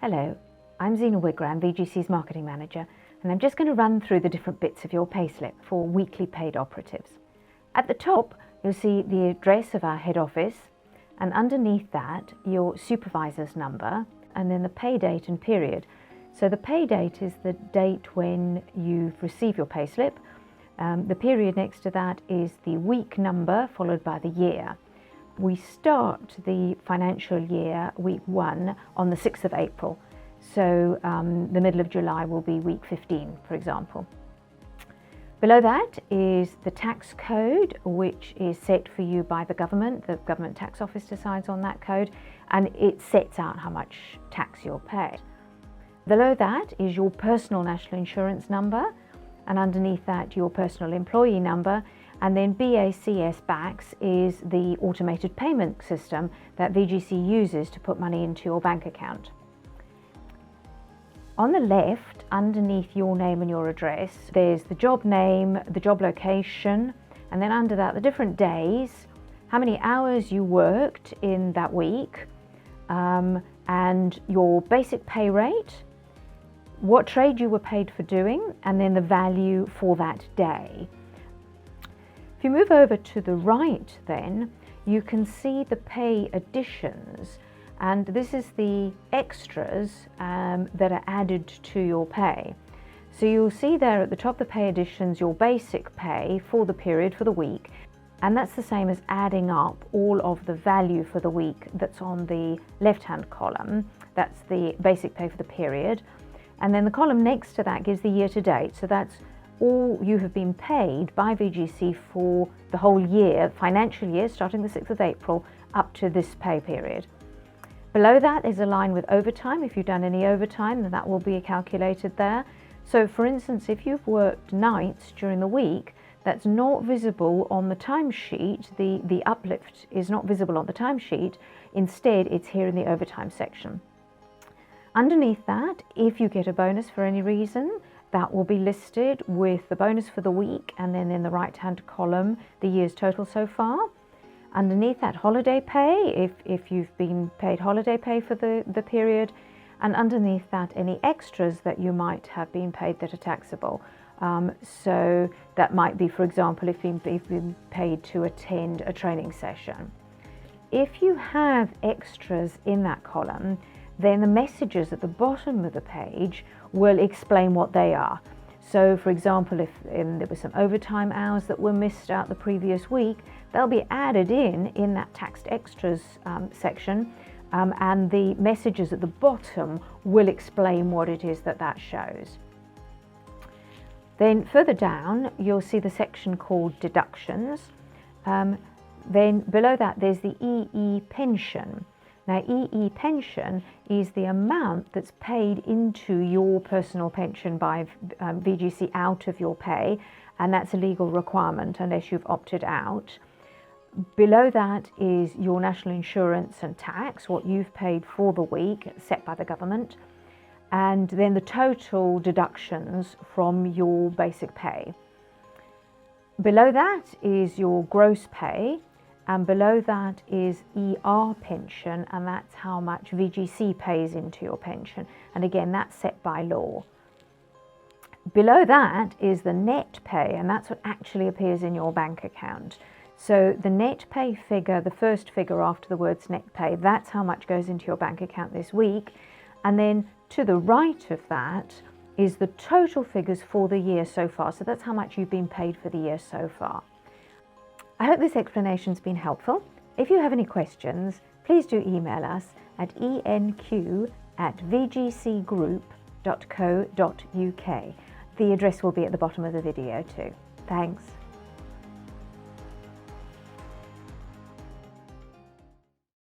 Hello, I'm Zena Wigram, VGC's Marketing Manager, and I'm just going to run through the different bits of your payslip for weekly paid operatives. At the top, you'll see the address of our head office, and underneath that, your supervisor's number, and then the pay date and period. So the pay date is the date when you've received your payslip. The period next to that is the week number followed by the year. We start the financial year, week 1, on the 6th of April. So the middle of July will be week 15, for example. Below that is the tax code, which is set for you by the government. The government tax office decides on that code, and it sets out how much tax you'll pay. Below that is your personal national insurance number, and underneath that your personal employee number. And then BACS is the automated payment system that VGC uses to put money into your bank account. On the left, underneath your name and your address, there's the job name, the job location, and then under that the different days, how many hours you worked in that week, and your basic pay rate, what trade you were paid for doing, and then the value for that day. If you move over to the right then, you can see the pay additions, and this is the extras that are added to your pay. So you'll see there at the top the pay additions, your basic pay for the period for the week, and that's the same as adding up all of the value for the week that's on the left-hand column. That's the basic pay for the period. And then the column next to that gives the year to date. So that's all you have been paid by VGC for the whole year, financial year, starting the 6th of April up to this pay period. Below that is a line with overtime. If you've done any overtime, then that will be calculated there. So for instance, if you've worked nights during the week, that's not visible on the timesheet. The uplift is not visible on the timesheet. Instead, it's here in the overtime section. Underneath that, if you get a bonus for any reason, that will be listed with the bonus for the week, and then in the right-hand column, the year's total so far. Underneath that, holiday pay, if you've been paid holiday pay for the period, and underneath that, any extras that you might have been paid that are taxable. So that might be, for example, if you've been paid to attend a training session. If you have extras in that column, then the messages at the bottom of the page will explain what they are. So for example, if there were some overtime hours that were missed out the previous week, they'll be added in that taxed extras section, and the messages at the bottom will explain what it is that shows. Then further down, you'll see the section called Deductions. Then below that, there's the EE pension. Now, EE pension is the amount that's paid into your personal pension by VGC out of your pay, and that's a legal requirement unless you've opted out. Below that is your national insurance and tax, what you've paid for the week, set by the government, and then the total deductions from your basic pay. Below that is your gross pay, and below that is ER pension, and that's how much VGC pays into your pension. And again, that's set by law. Below that is the net pay, and that's what actually appears in your bank account. So the net pay figure, the first figure after the words net pay, that's how much goes into your bank account this week. And then to the right of that is the total figures for the year so far. So that's how much you've been paid for the year so far. I hope this explanation's been helpful. If you have any questions, please do email us at enq@vgcgroup.co.uk. The address will be at the bottom of the video too. Thanks.